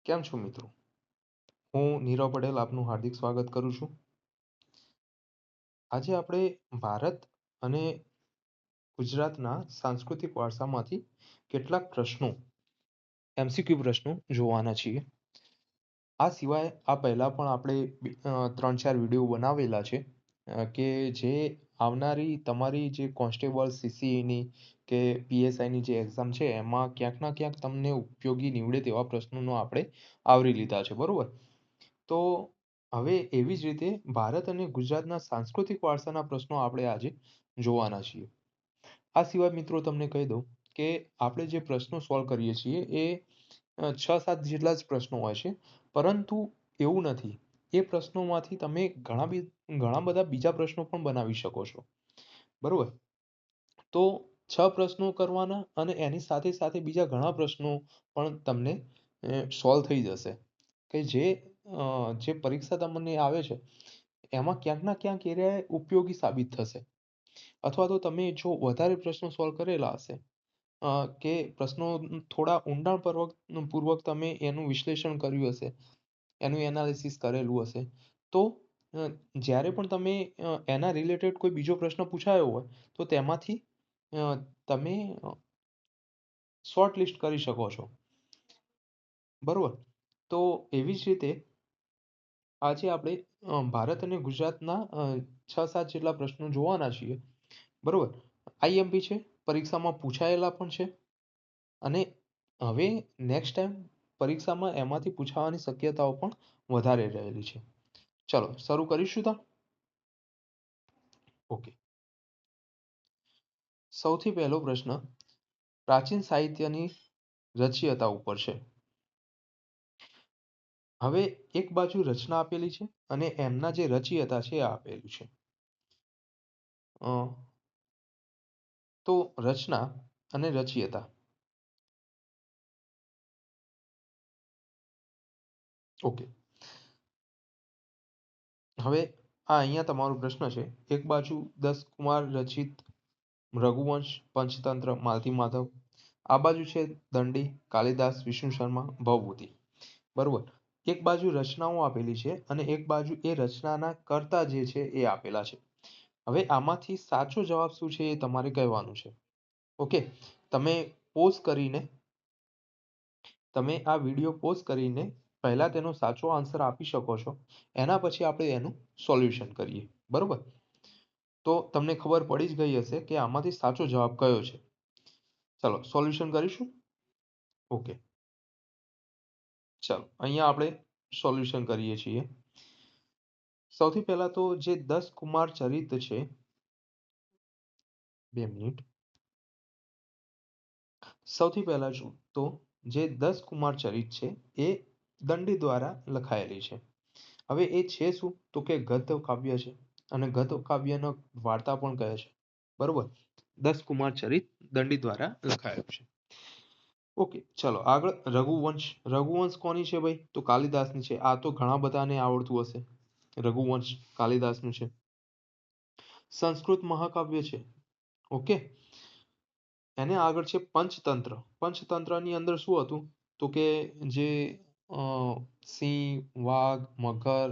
કેમ છો મિત્રો? હું નીરવ પટેલ આપનું હાર્દિક સ્વાગત કરું છું. આજે આપણે ભારત અને ગુજરાતના સાંસ્કૃતિક વારસામાંથી કેટલાક પ્રશ્નો, MCQ પ્રશ્નો જોવાના છીએ. આ સિવાય આ પહેલા પણ આપણે 3-4 વિડીયો બનાવેલા છે કે જે આવનારી તમારી જે કોન્સ્ટેબલ CCEની કે PSIની જે એક્ઝામ છે એમાં ક્યાંક ના ક્યાંક તમને ઉપયોગી નીવડે તેવા પ્રશ્નોનો આપણે આવરી લીધા છે, બરોબર? તો હવે એવી જ રીતે ભારત અને ગુજરાતના સાંસ્કૃતિક વારસાના પ્રશ્નો આપણે આજે જોવાના છીએ. આ સિવાય મિત્રો તમને કહી દઉં કે આપણે જે પ્રશ્નો સોલ્વ કરીએ છીએ એ 6-7 જેટલા જ પ્રશ્નો હોય છે, પરંતુ એવું નથી. એ પ્રશ્નોમાંથી તમે ઘણા બધા બીજા પ્રશ્નો પણ બનાવી શકો છો, બરોબર? તો 6 પ્રશ્નો કરવાના અને એની સાથે સાથે બીજા ઘણા પ્રશ્નો પણ તમને સોલ્વ થઈ જશે. કે જે પરીક્ષા તમને આવે છે એમાં ક્યાંક ના ક્યાંક એ ઉપયોગી સાબિત થશે. અથવા તો તમે જો વધારે પ્રશ્નો સોલ્વ કરેલા હશે કે પ્રશ્નો થોડા ઊંડાણપૂર્વક તમે એનું વિશ્લેષણ કર્યું હશે, એનું એનાલિસિસ કરેલું હશે, તો જ્યારે પણ તમે એના રિલેટેડ કોઈ બીજો પ્રશ્ન પૂછાયો હોય તો તેમાંથી તમે શોર્ટ લિસ્ટ કરી શકો છો, બરોબર? તો એવી જ રીતે આજે આપણે ભારત અને ગુજરાતના 6-7 જેટલા પ્રશ્નો જોવાના છીએ, બરોબર? IMP છે, પરીક્ષામાં પૂછાયેલા પણ છે અને હવે નેક્સ્ટ ટાઈમ પરીક્ષામાં એમાંથી પૂછાવાની શક્યતાઓ પણ વધારે રહેલી છે. ચલો શરૂ કરીશું તો. ઓકે. સૌથી પહેલો પ્રશ્ન પ્રાચીન સાહિત્યની રચયિતા ઉપર છે. હવે એક બાજુ રચના આપેલી છે અને એમના જે રચયિતા છે એ આપેલું છે. તો રચના અને રચયિતા. ઓકે. હવે આ અહીંયા તમારો પ્રશ્ન છે. એક બાજુ 10 કુમાર રચિત રઘુવંશ, પંચતંત્ર, માલતી માધવ. આ બાજુ છે દંડી, કાલિદાસ, વિષ્ણુ શર્મા, ભવભૂતિ. બરોબર. એક બાજુ રચનાઓ આપેલી છે અને એક બાજુ એ રચનાના કર્તા જે છે એ આપેલા છે. હવે આમાંથી સાચો જવાબ શું છે એ તમારે કહેવાનું છે. ઓકે. તમે આ વિડીયો પોઝ કરીને પહેલા તેનો સાચો આન્સર આપી શકો છો. એના પછી આપણે એનું સોલ્યુશન કરીએ, બરોબર? તો તમને ખબર પડી જ ગઈ હશે કે આમાંથી સાચો જવાબ કયો છે. ચલો સોલ્યુશન કરીશું. ઓકે. ચલો અહીંયા આપણે સોલ્યુશન કરીએ છીએ. સૌથી પહેલા તો જે 10 કુમાર ચરિત છે, 2 મિનિટ. સૌથી પહેલા તો જે 10 કુમાર ચરિત છે એ દંડી દ્વારા લખાયેલી છે. હવે એ છે શું? તો કે ગદ્ય કાવ્ય છે અને ગદ્ય કાવ્યનો વાર્તા પણ કહે છે, બરોબર? 10 કુમાર ચરિત દંડી દ્વારા લખાયેલું છે. ઓકે. ચલો આગળ રઘુવંશ. રઘુવંશ કોની છે ભાઈ? તો કાલિદાસની છે. આ તો ઘણા બધાને આવડતું હશે. રઘુવંશ કાલિદાસનું છે. સંસ્કૃત મહાકાવ્ય છે. ઓકે. એને આગળ છે પંચતંત્ર. પંચતંત્રની અંદર શું હતું? તો કે જે સિંહ, વાઘ, મગર,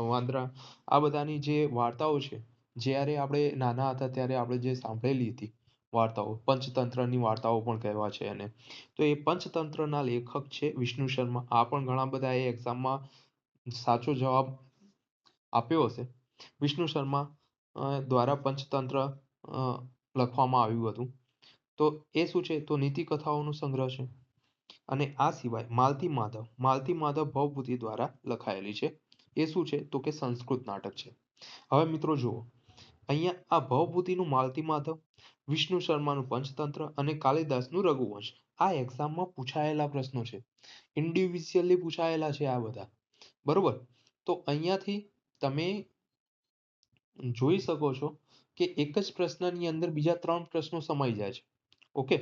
વાંદરા, આ બધાની જે વાર્તાઓ છે, જ્યારે આપણે નાના હતા ત્યારે આપણે જે સાંભળેલી હતી વાર્તાઓ, પંચતંત્રની વાર્તાઓ પણ કહેવા છે એને. તો એ પંચતંત્રના લેખક છે વિષ્ણુ શર્મા. આ પણ ઘણા બધા એ એક્ઝામમાં સાચો જવાબ આપ્યો હશે. વિષ્ણુ શર્મા દ્વારા પંચતંત્ર લખવામાં આવ્યું હતું. તો એ શું છે? તો નીતિ કથાઓનો સંગ્રહ છે. અને આ સિવાય માલતી માધવ. માલતી માધવ ભવભૂતિ દ્વારા લખાયેલી છે. એ શું છે? તો કે સંસ્કૃત નાટક છે. હવે મિત્રો જુઓ, અહીંયા આ ભવભૂતિનું માલતી માધવ, વિષ્ણુ શર્માનું પંચતંત્ર અને કાલિદાસનું રઘુવંશ આ એક્ઝામમાં પૂછાયેલા પ્રશ્નો છે. ઇન્ડિવિજ્યુઅલી પૂછાયેલા છે આ બધા, બરોબર? તો અહીંયાથી તમે જોઈ શકો છો કે એક જ પ્રશ્નની અંદર બીજા 3 પ્રશ્નો સમાઈ જાય છે. ઓકે.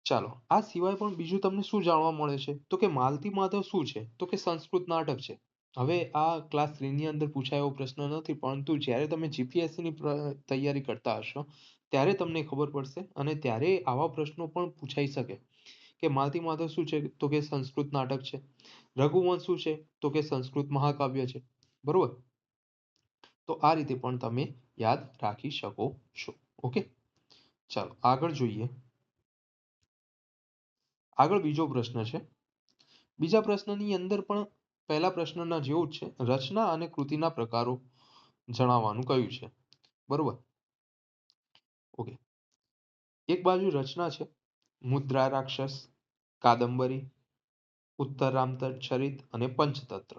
ચાલો આ સિવાય પણ બીજું તમને શું જાણવા મળે છે? તો કે માલતી માધવ શું છે? તો કે સંસ્કૃત નાટક છે. હવે આ ક્લાસ 3 ની અંદર પૂછાયો પ્રશ્ન નથી, પરંતુ જ્યારે તમે GPSCની તૈયારી કરતા હશો ત્યારે તમને ખબર પડશે અને ત્યારે આવા પ્રશ્નો પણ પૂછાઈ શકે કે માલતી માધવ શું છે તો કે સંસ્કૃત નાટક છે. રઘુવંશ શું છે તો કે સંસ્કૃત મહાકાવ્ય છે. બરોબર. તો આ રીતે પણ તમે યાદ રાખી શકો છો. ઓકે, ચાલો આગળ જોઈએ. આગળ બીજો પ્રશ્ન છે. બીજા પ્રશ્નની અંદર પણ પહેલા પ્રશ્નના જેવું જ છે. રચના અને કૃતિના પ્રકારો જણાવવાનું કહ્યું છે. બરોબર. ઓકે, એક બાજુ રચના છે, મુદ્રા રાક્ષસ, કાદંબરી, ઉત્તરામચરિત અને પંચતંત્ર.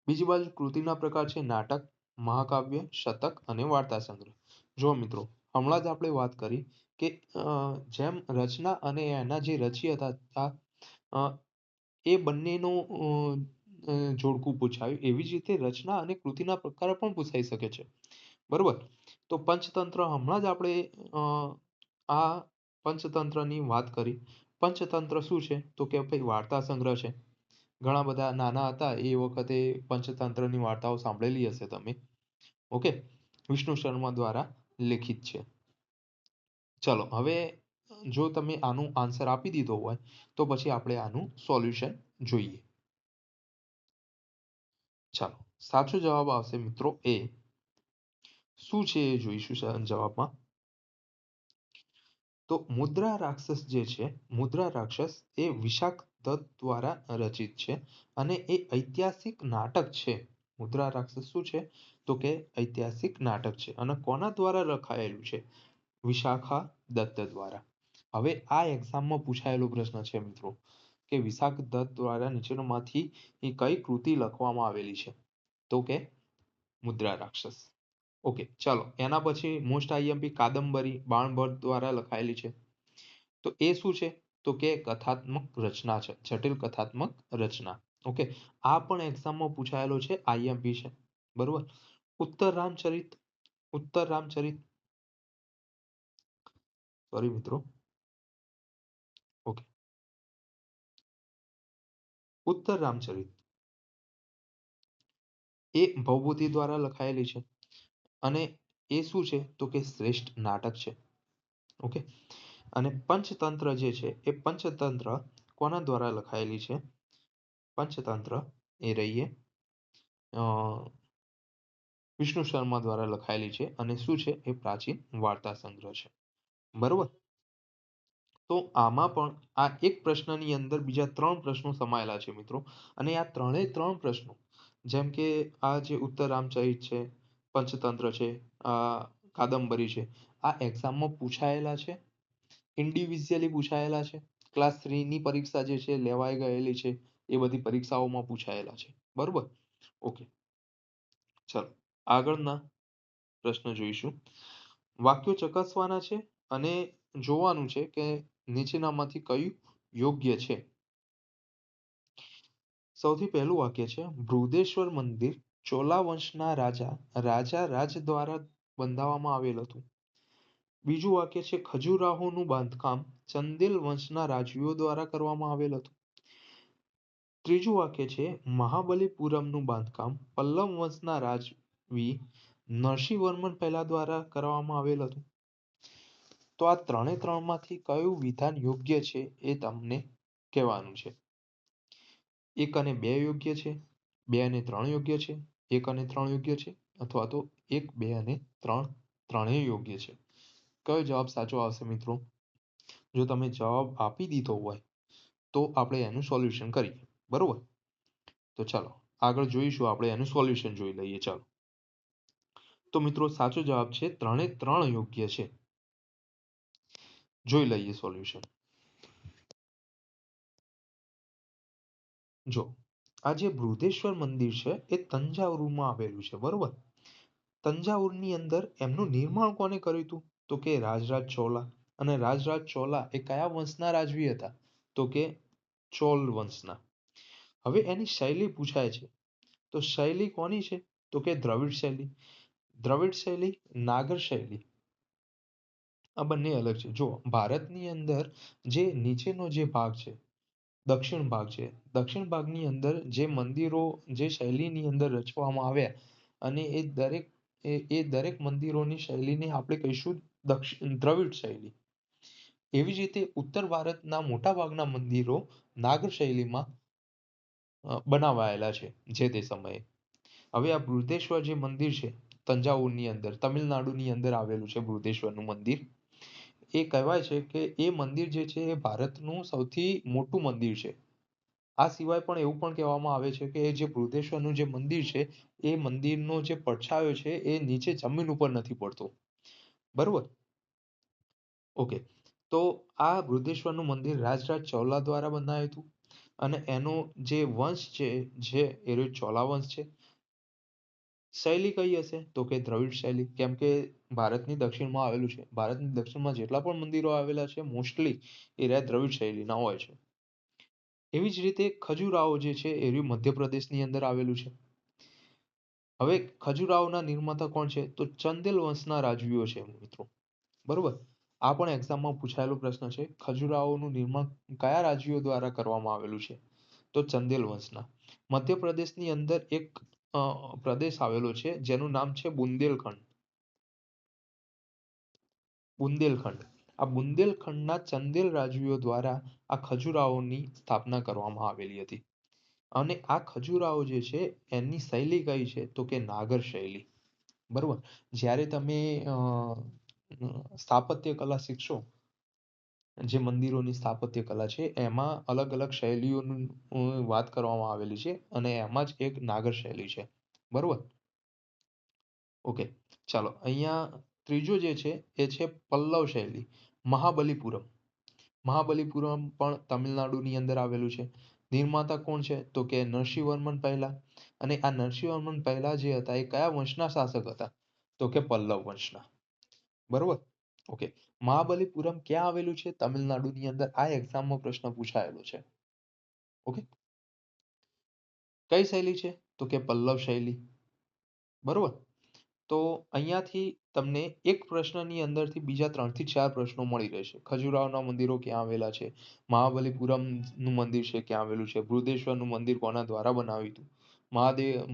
બીજી બાજુ કૃતિના પ્રકાર છે નાટક, મહાકાવ્ય, શતક અને વાર્તા સંગ્રહ. જો મિત્રો, હમણાં જ આપણે વાત કરી કે જેમ રચના અને એના જે રચયિતા હતા એ બંનેનું જોડકું પૂછાયું, એવી જ રીતે રચના અને કૃતિના પ્રકાર પણ પૂછાઈ શકે છે. બરોબર. તો પંચતંત્ર હમણાં જ આપણે આ પંચતંત્રની વાત કરી. પંચતંત્ર શું છે તો કે ભાઈ વાર્તા સંગ્રહ છે. ઘણા બધા નાના હતા એ વખતે પંચતંત્રની વાર્તાઓ સાંભળેલી હશે તમે. ઓકે, વિષ્ણુ શર્મા દ્વારા લિખિત છે. ચલો હવે જો તમે આનું આન્સર આપી દીધો હોય તો પછી આપણે આનું સોલ્યુશન જોઈએ. ચાલો, સાચો જવાબ આવશે મિત્રો એ. શું છે એ જોઈશું જવાબમાં. તો મુદ્રા રાક્ષસ જે છે, મુદ્રા રાક્ષસ એ વિશાખ દત્ત દ્વારા રચિત છે અને એ ઐતિહાસિક નાટક છે. મુદ્રા રાક્ષસ શું છે તો કે ઐતિહાસિક નાટક છે અને કોના દ્વારા લખાયેલું છે? વિશાખા દત્ત દ્વારા. હવે આ એક્ઝામમાં પૂછાયેલો પ્રશ્ન છે મિત્રો કે વિશાખ દત્ત દ્વારા નીચેનામાંથી કઈ કૃતિ લખવામાં આવેલી છે? તો કે મુદ્રા રાક્ષસ. ઓકે, ચાલો એના પછી મોસ્ટ આઈએમપી કાદંબરી બાણભટ્ટ દ્વારા લખાયેલી છે. તો એ શું છે તો કે કથાત્મક રચના છે, જટિલ કથાત્મક રચના. ઓકે, આ પણ એક્ઝામમાં પૂછાયેલો છે, આઈએમપી છે. બરોબર. ઉત્તર રામચરિત સોરી મિત્રો. ઓકે, ઉત્તર રામચરિત એ ભવભૂતિ દ્વારા લખાયેલી છે અને એ શું છે તો કે શ્રેષ્ઠ નાટક છે. ઓકે, અને પંચતંત્ર જે છે એ પંચતંત્ર કોના દ્વારા લખાયેલી છે? પંચતંત્ર એ રહીએ વિષ્ણુ શર્મા દ્વારા લખાયેલી છે અને શું છે એ પ્રાચીન વાર્તા સંગ્રહ છે. બરોબર. તો આમાં પણ આ એક પ્રશ્નની અંદર બીજા 3 પ્રશ્નો સમાયેલા છે મિત્રો. અને આ ત્રણેય 3 પ્રશ્નો જેમ કે આ જે ઉત્તર રામચરિત છે, પંચતંત્ર છે, આ કાદંબરી છે, આ એક્ઝામમાં પૂછાયેલા છે, ઇન્ડિવિજ્યુઅલી પૂછાયેલા છે. ક્લાસ 3 ની પરીક્ષા જે છે લેવાઈ ગયેલી છે, એ બધી પરીક્ષાઓમાં પૂછાયેલા છે. બરોબર. ઓકે, ચલો આગળના પ્રશ્ન જોઈશું. વાક્યો ચકાસવાના છે અને જોવાનું છે કે નીચેનામાંથી કયું યોગ્ય છે. સૌથી પહેલું વાક્ય છે બૃહદેશ્વર મંદિર ચોલા વંશના રાજા રાજ દ્વારા બંધાવવામાં આવેલ હતું. બીજું વાક્ય છે ખજુરાહોનું બાંધકામ ચંદેલ વંશના રાજવીઓ દ્વારા કરવામાં આવેલ હતું. ત્રીજું વાક્ય છે મહાબલીપુરમનું બાંધકામ પલ્લવ વંશના રાજવી નરસિંહવર્મન પહેલા દ્વારા કરવામાં આવેલ હતું. તો આ 3 માંથી કયું વિધાન યોગ્ય છે એ તમને કહેવાનું છે. 1 અને 2 યોગ્ય છે, 2 અને 3 યોગ્ય છે, 1 અને 3 યોગ્ય છે, અથવા તો 1, 2 અને 3 ત્રણેય યોગ્ય છે. કયો જવાબ સાચો આવશે મિત્રો? જો તમે જવાબ આપી દીધો હોય તો આપણે એનું સોલ્યુશન કરીએ. બરોબર. તો ચાલો આગળ જોઈશું, આપણે એનું સોલ્યુશન જોઈ લઈએ. ચાલો, તો મિત્રો સાચો જવાબ છે 3 યોગ્ય છે. જોઈ લઈએ સોલ્યુશન. જો આ જે બૃહદેશ્વર મંદિર છે એ તંજાવુરમાં આવેલું છે. બરોબર. તંજાવુરની અંદર એમનું નિર્માણ કોને કર્યું હતું તો કે રાજરાજ ચોલા. અને રાજરાજ ચોલા એ કયા વંશના રાજવી હતા તો કે ચોલ વંશના. હવે એની શૈલી પૂછાય છે તો શૈલી કોની છે તો કે દ્રવિડ શૈલી. દ્રવિડ શૈલી, નાગર શૈલી, આ બંને અલગ છે. જો ભારતની અંદર જે નીચેનો જે ભાગ છે, દક્ષિણ ભાગ છે, દક્ષિણ ભાગની અંદર જે મંદિરો જે શૈલીની અંદર રચવામાં આવ્યા અને એ દરેક મંદિરોની શૈલીને આપણે કહીશું દ્રવિડ શૈલી. એવી જ રીતે ઉત્તર ભારતના મોટા ભાગના મંદિરો નાગર શૈલીમાં બનાવાયેલા છે જે તે સમયે. હવે આ બૃહદેશ્વર જે મંદિર છે તંજાવુરની અંદર તમિલનાડુની અંદર આવેલું છે બૃહદેશ્વરનું મંદિર. એ કહેવાય છે કે એ મંદિર જે છે એ ભારતનું સૌથી મોટું મંદિર છે. આ સિવાય પણ એવું પણ કહેવામાં આવે છે કે જે બૃહદેશ્વરનું જે મંદિર છે એ મંદિરનો જે પડછાયો છે એ નીચે જમીન ઉપર નથી પડતો. બરોબર. ઓકે. તો આ બૃહદેશ્વરનું મંદિર રાજરાજ ચોલા દ્વારા બનાવ્યું હતું અને એનો જે વંશ છે જે એ ચોલા વંશ છે. શૈલી કઈ હશે તો કે દ્રવિડ શૈલી, કેમ કે ભારતની દક્ષિણમાં આવેલું છે. ભારતની દક્ષિણમાં જેટલા પણ મંદિરો આવેલા છે મોસ્ટલી એ રહ્યા દ્રવિડ શૈલીના હોય છે. એવી જ રીતે ખજુરાહો જે છે એ રહ્યું મધ્યપ્રદેશની અંદર આવેલું છે. હવે ખજુરાહોના નિર્માતા કોણ છે તો ચંદેલ વંશના રાજવીઓ છે મિત્રો. બરોબર. આ પણ એક્ઝામમાં પૂછાયેલો પ્રશ્ન છે. ખજુરાહોનું નિર્માણ કયા રાજવીઓ દ્વારા કરવામાં આવેલું છે તો ચંદેલ વંશના. મધ્યપ્રદેશની અંદર એક પ્રદેશ આવેલો છે જેનું નામ છે બુંદેલખંડ. બુંદેલખંડ. આ બુંદેલખંડના ચંદેલ રાજવીઓ દ્વારા આ ખજુરાહોની સ્થાપના કરવામાં આવેલી હતી. અને આ ખજુરાહો જે છે એની શૈલી કઈ છે તો કે નાગર શૈલી. બરોબર. જ્યારે તમે સ્થાપત્ય કલા શીખશો જે મંદિરોની સ્થાપત્ય કલા છે એમાં અલગ અલગ શૈલીઓની વાત કરવામાં આવેલી છે અને એમાં જ એક નાગર શૈલી છે. બરોબર. ઓકે. ચાલો અહીંયા ત્રીજો જે છે એ છે પલ્લવ શૈલી. મહાબલીપુરમ. મહાબલીપુરમ પણ તમિલનાડુની અંદર આવેલું છે. નિર્માતા કોણ છે તો કે નરસિંહવર્મન પહેલા. અને આ નરસિંહવર્મન પહેલા જે હતા એ કયા વંશના શાસક હતા તો કે પલ્લવ વંશના. બરોબર. ઓકે. મહાબલીપુરમ ક્યાં આવેલું છે તમિલનાડુની અંદર. આ એક્ઝામમાં પ્રશ્ન પૂછાયેલો છે. ઓકે. કઈ શૈલી છે તો કે પલ્લવ શૈલી. બરોબર. તો અહીંયાથી તમને એક પ્રશ્નની અંદરથી બીજા 3 થી 4 પ્રશ્નો મળી રહેશે. ખજુરાહોના મંદિરો ક્યાં આવેલા છે, મહાબલીપુરમનું મંદિર છે ક્યાં આવેલું છે, બૃહદેશ્વરનું મંદિર કોના દ્વારા બનાવ્યું હતું,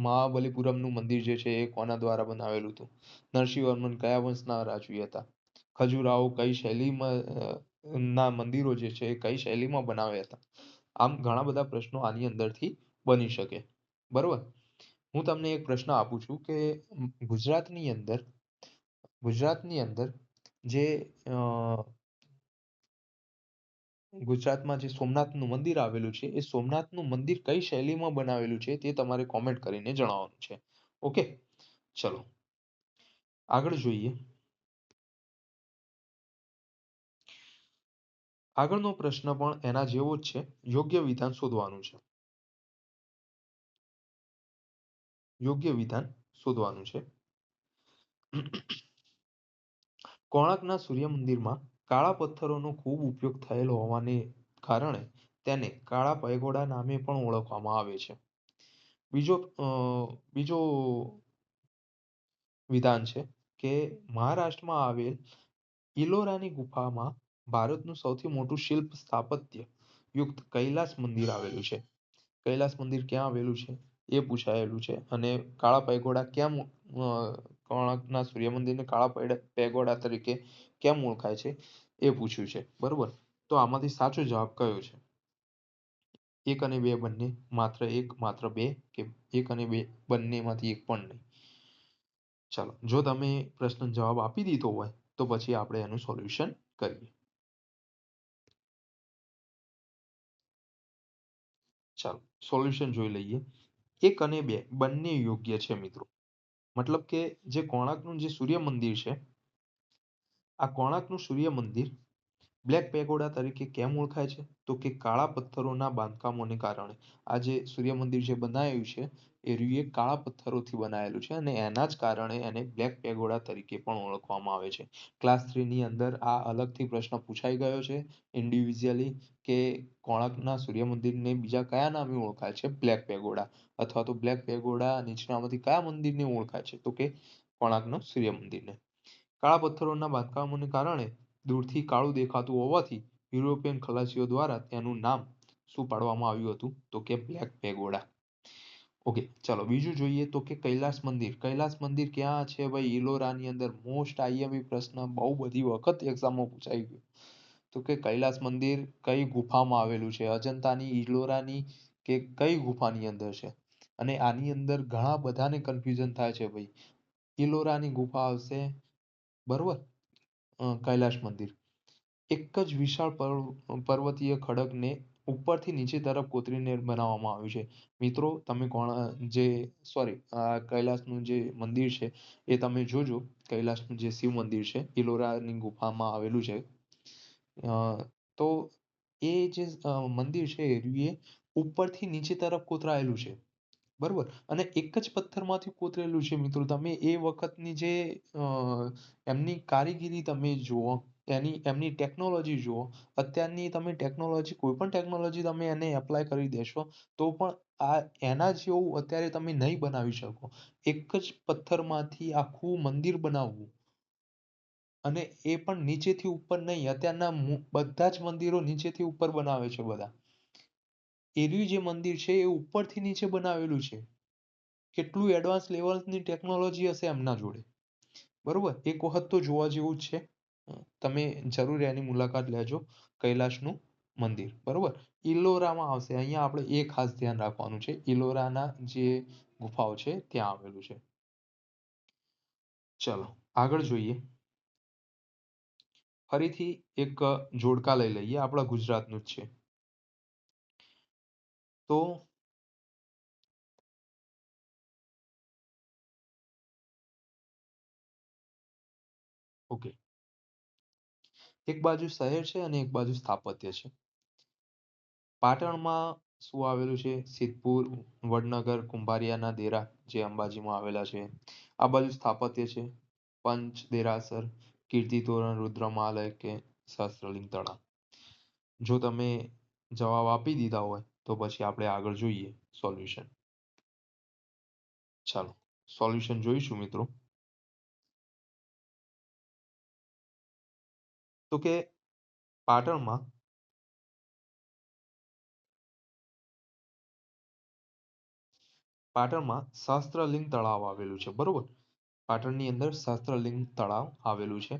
મહાબલીપુરમનું મંદિર જે છે એ કોના દ્વારા બનાવેલું હતું, નરસિંહવર્મન કયા વંશના રાજવી હતા, ખજુરાહો કઈ શૈલીમાં ના મંદિરો જે છે એ કઈ શૈલીમાં બનાવ્યા હતા. આમ ઘણા બધા પ્રશ્નો આની અંદરથી બની શકે. બરોબર. હું તમને એક પ્રશ્ન આપું છું કે ગુજરાતની અંદર જે ગુજરાતમાં જે સોમનાથનું મંદિર આવેલું છે એ સોમનાથનું મંદિર કઈ શૈલીમાં બનાવેલું છે તે તમારે કોમેન્ટ કરીને જણાવવાનું છે. ઓકે. ચલો આગળ જોઈએ. આગળનો પ્રશ્ન પણ એના જેવો જ છે. યોગ્ય વિધાન શોધવાનું છે. યોગ્ય વિધાન શોધવાનું છે. કોણાર્કના સૂર્ય મંદિરમાં કાળા પથ્થરોનો ખૂબ ઉપયોગ થયેલો હોવાને કારણે તેને કાળા પેગોડા નામે પણ ઓળખવામાં આવે છે. બીજો વિધાન છે કે મહારાષ્ટ્રમાં આવેલ ઇલોરાની ગુફામાં ભારતનું સૌથી મોટું શિલ્પ સ્થાપત્ય યુક્ત કૈલાસ મંદિર આવેલું છે. કૈલાસ મંદિર ક્યાં આવેલું છે એ પૂછાયેલું છે. અને કાળા પેગોડા કેમ કોણાર્કના સૂર્ય મંદિરને કાળા પેગોડા તરીકે કેમ ઓળખાય છે એ પૂછ્યું છે. બરોબર. તો આમાંથી સાચો જવાબ કયો છે? 1 અને 2 બંને, માત્ર 1, માત્ર 2 કે 1 અને 2 બંનેમાંથી એક પણ નહીં. ચાલો, જો તમે પ્રશ્ન જવાબ આપી દીધો હોય તો પછી આપણે એનું સોલ્યુશન કરીએ. ચાલો સોલ્યુશન જોઈ લઈએ. 1 અને 2 બંને યોગ્ય છે મિત્રો. મતલબ કે જે કોણાર્કનું જે સૂર્ય મંદિર છે આ કોણાર્કનું સૂર્ય મંદિર બ્લેક પેગોડા તરીકે કેમ ઓળખાય છે તો કે કાળા પથ્થરોના બાંધકામોને કારણે. આ જે સૂર્ય મંદિર જે બનાવ્યું છે એ રહ્યું એ કાળા પથ્થરોથી બનાવેલું છે અને એના જ કારણે એને બ્લેક પેગોડા તરીકે પણ ઓળખવામાં આવે છે. ક્લાસ 3 ની અંદર આ અલગથી પ્રશ્ન પૂછાઈ ગયો છે ઇન્ડિવિજ્યુઅલી કે કોણાર્કના સૂર્ય મંદિરને બીજા કયા નામે ઓળખાય છે બ્લેક પેગોડા, અથવા તો બ્લેક પેગોડા નીચેનામાંથી કયા મંદિરને ઓળખાય છે તો કે કોણાર્કના સૂર્ય મંદિરને. કાળા પથ્થરોના બાંધકામોને કારણે દૂરથી કાળું દેખાતું હોવાથી યુરોપિયન ખલાસીઓ દ્વારા તેનું નામ શું પાડવામાં આવ્યું હતું તો કે બ્લેક પેગોડા. ઓકે. ચાલો બીજું જોઈએ તો કે કૈલાસ મંદિર. કૈલાસ મંદિર ક્યાં છે ભાઈ? ઇલોરાની અંદર. મોસ્ટ આઈએમપી પ્રશ્ન બહુ બધી વખત એક્ઝામમાં પૂછાઈ ગયો. તો કે કૈલાસ મંદિર કઈ ગુફામાં આવેલું છે? અજંતાની, ઈલોરાની કે કઈ ગુફાની અંદર છે? અને આની અંદર ઘણા બધાને કન્ફ્યુઝન થાય છે ભાઈ. ઈલોરાની ગુફા આવશે, બરોબર. કૈલાશ મંદિર એક જ વિશાળ પર્વતીય ખડકને ઉપરથી નીચે તરફ કોતરીને બનાવવામાં આવ્યું છે. મિત્રો તમે કોણ જે સોરી કૈલાસનું જે મંદિર છે એ તમે જોજો. કૈલાસનું જે શિવ મંદિર છે ઈલોરાની ગુફામાં આવેલું છે. તો એ જે મંદિર છે એ ઉપરથી નીચે તરફ કોતરાયેલું છે, બરોબર. અને એક જ પથ્થરમાંથી કોતરેલું છે મિત્રો. તમે એ વખતની જે એમની કારીગીરી તમે જુઓ, એમની ટેકનોલોજી જુઓ. અત્યારની તમે ટેકનોલોજી, કોઈ પણ ટેકનોલોજી તમે એને એપ્લાય કરી દેશો તો પણ આ એના જેવું અત્યારે તમે નહીં બનાવી શકો. એક જ પથ્થરમાંથી આખું મંદિર બનાવવું, અને એ પણ નીચેથી ઉપર નહીં. અત્યારના બધા જ મંદિરો નીચેથી ઉપર બનાવે છે બધા. એર્યું જે મંદિર છે એ ઉપરથી નીચે બનાવેલું છે. કેટલું એડવાન્સ લેવલની ટેકનોલોજી હશે એમના જોડે, બરોબર. એક વખત તો જોવા જેવું જ છે. તમે જરૂર એની મુલાકાત લેજો, કૈલાશનું મંદિર, બરોબર. ઇલોરામાં આવશે. અહીંયા આપણે એ ખાસ ધ્યાન રાખવાનું છે, ઇલોરાના જે ગુફાઓ છે ત્યાં આવેલું છે. ચલો આગળ જોઈએ. ફરીથી એક જોડકા લઈ લઈએ, આપણા ગુજરાતનું જ છે. તો ઓકે, એક બાજુ શહેર છે અને એક બાજુ સ્થાપત્ય છે. પાટણમાં શું આવેલું છે? સિદ્ધપુર, વડનગર, કુંભારિયાના દેરા જે અંબાજીમાં આવેલા છે. આ બાજુ સ્થાપત્ય છે, પંચ દેરાસર, કીર્તિતોરણ, રુદ્રમાલય કે સહસ્ત્રલિંગ તળાવ. જો તમે જવાબ આપી દીધા હોય તો પછી આપણે આગળ જોઈએ સોલ્યુશન. ચાલો સોલ્યુશન જોઈશું મિત્રો. તો કે પાટણમાં સહસ્ત્રલિંગ તળાવ આવેલું છે, બરોબર. પાટણની અંદર સહસ્ત્રલિંગ તળાવ આવેલું છે.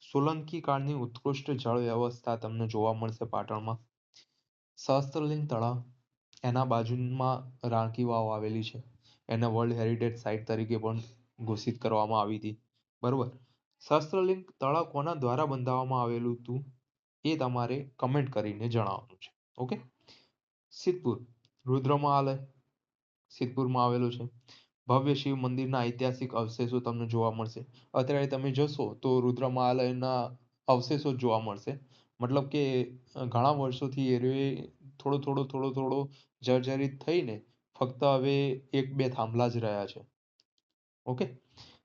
સોલંકી કાળની ઉત્કૃષ્ટ જળ વ્યવસ્થા તમને જોવા મળશે પાટણમાં. સહસ્ત્રલિંગ તળાવ, એના બાજુમાં રાણકી વાવ આવેલી છે. એને વર્લ્ડ હેરિટેજ સાઇટ તરીકે પણ ઘોષિત કરવામાં આવી હતી, બરોબર. સહસ્ત્રલિંગ તળાવ કોના દ્વારા બંધાવવામાં આવેલું હતું એ તમારે કમેન્ટ કરીને જણાવવાનું છે. ઓકે. સિદ્ધપુર, રુદ્રમહાલય સિદ્ધપુરમાં આવેલું છે. ભવ્ય શિવ મંદિરના ઐતિહાસિક અવશેષો તમને જોવા મળશે. અત્યારે તમે જશો તો રુદ્રમહાલયના અવશેષો જ જોવા મળશે. મતલબ કે ઘણા વર્ષોથી એ થોડો જર્જરિત થઈને ફક્ત હવે એક બે થાંભલા જ રહ્યા છે. ઓકે.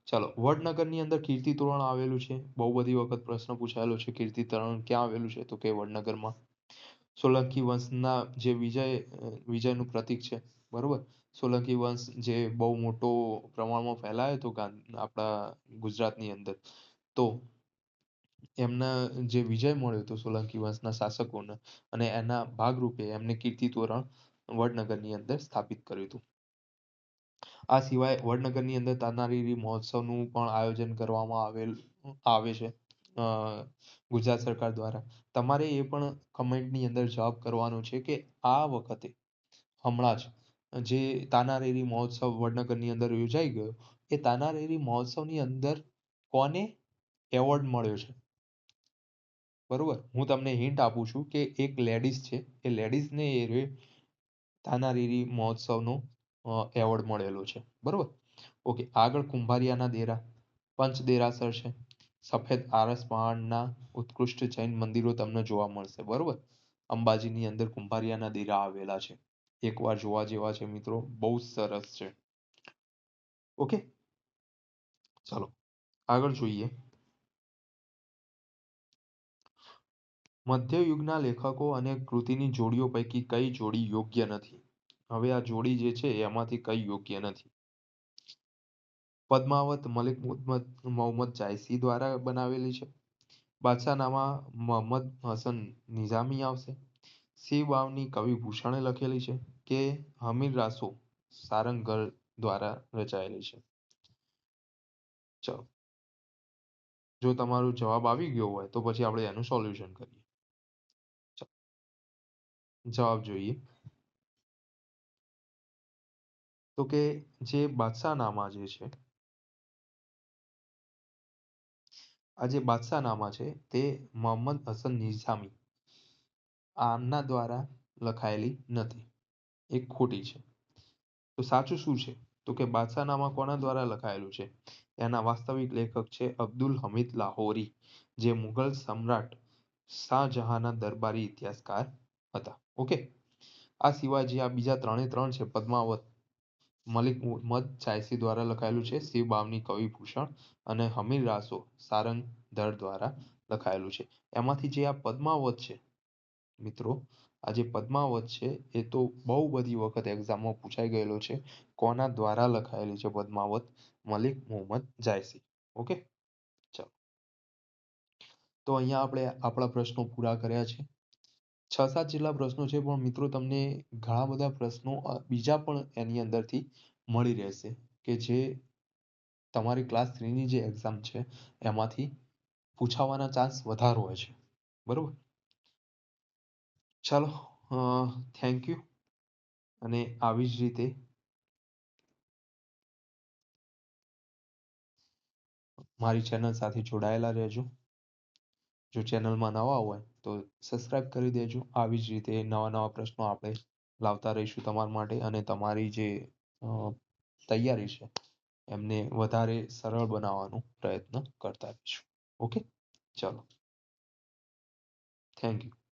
ચાલો વડનગરની અંદર કીર્તિતોરણ આવેલું છે. બહુ બધી વખત પ્રશ્ન પૂછાયેલો છે કીર્તિતોરણ ક્યાં આવેલું છે, તો કે વડનગરમાં. સોલંકી વંશના જે વિજયનું પ્રતીક છે, બરોબર. સોલંકી વંશ જે બહુ મોટો પ્રમાણમાં ફેલાયો હતો આપણા ગુજરાતની અંદર, તો એમના જે વિજય મળ્યો હતો સોલંકી વંશના શાસકોને, અને એના ભાગરૂપે એમને કીર્તિતોરણ વડનગરની અંદર સ્થાપિત કર્યું હતું. આ સિવાય વડનગરની અંદર તાનારીરી મહોત્સવનું પણ આયોજન કરવામાં આવે છે ગુજરાત સરકાર દ્વારા. તમારે એ પણ કમેન્ટની અંદર જવાબ કરવાનો છે કે આ વખતે હમણાં જ જે તાનારીરી મહોત્સવ વડનગરની અંદર યોજાઈ ગયો, એ તાનારીરી મહોત્સવની અંદર કોને એવોર્ડ મળ્યો છે, બરોબર. હું તમને હિન્ટ આપું છું કે એક લેડીઝ છે, એ લેડીઝને એ તાનારીરી મહોત્સવનો એવોર્ડ મળેલો છે, બરોબર. ઓકે. આગળ કુંભારિયાના દેરા, પંચ દેરાસર છે. સફેદ આરસ પહાડના ઉત્કૃષ્ટ જૈન મંદિરો તમને જોવા મળશે, બરોબર. અંબાજીની અંદર કુંભારિયાના દેરા આવેલા છે. એકવાર જોવા જેવા છે મિત્રો, બહુ સરસ છે. ઓકે. ચાલો આગળ જોઈએ. મધ્યયુગના લેખકો અને કૃતિની જોડીઓ પૈકી કઈ જોડી યોગ્ય નથી? હવે આ જોડી જે છે એમાંથી કઈ યોગ્ય નથી? પદ્માવત મલિક મોહમ્મદ જાયસી દ્વારા બનાવેલી છે. બાદશાહનામા મોહમ્મદ હસન નિઝામી આવશે. શિવ વાવની કવિ ભૂષણે લખેલી છે કે હમીર રાસો સારંગર દ્વારા રચાયેલી છે? ચલો, જો તમારો જવાબ આવી ગયો હોય તો પછી આપણે એનું સોલ્યુશન કરીએ. જવાબ જોઈએ તો કે જે બાદશાહનામા જે છે આ જે બાદશાહનામા છે તે મોહમ્મદ હસન નિઝામી આમના દ્વારા લખાયેલી નથી એક ખોટી છે તો સાચું શું છે તો કે બાદશાહનામા કોના દ્વારા લખાયેલું છે એના વાસ્તવિક લેખક છે અબ્દુલ હમીદ લાહોરી જે મુઘલ સમ્રાટ શાહજહાંના દરબારી ઇતિહાસકાર હતા ઓકે આ સિવાય જે આ બીજા ત્રણે ત્રણ છે પદ્માવત મલિક મુહમ્મદ જાયસી દ્વારા લખાયેલું છે શિવ બામની કવિ ભૂષણ અને હમીર રાસો સારંગ દર દ્વારા લખાયેલું છે એમાંથી જે આ પદ્માવત છે મિત્રો આ જે પદ્માવત છે એ તો બહુ બધી વખત એક્ઝામમાં પૂછાઈ ગયેલો છે કોના દ્વારા લખાયેલી છે પદ્માવત મલિક મુહમ્મદ જાયસી ઓકે ચાલો તો અહીંયા આપણે આપણા પ્રશ્નો પૂરા કર્યા છે 6-7 જેટલા પ્રશ્નો છે પણ મિત્રો તમને ઘણા બધા પ્રશ્નો બીજા પણ એની અંદરથી મળી રહેશે કે જે તમારી ક્લાસ 3 ની જે એક્ઝામ છે એમાંથી પૂછાવાના ચાન્સ વધારે હોય છે બરોબર ચાલો થેન્ક યુ અને આવી જ રીતે મારી ચેનલ સાથે જોડાયેલા રહેજો જો ચેનલમાં નવા હોય તો સબસ્ક્રાઇબ કરી દેજો આવી જ રીતે નવા નવા પ્રશ્નો આપણે લાવતા રહીશું તમારા માટે અને તમારી જે તૈયારી છે એમને વધારે સરળ બનાવવાનો પ્રયત્ન કરતા રહીશું ઓકે ચાલો થેન્ક યુ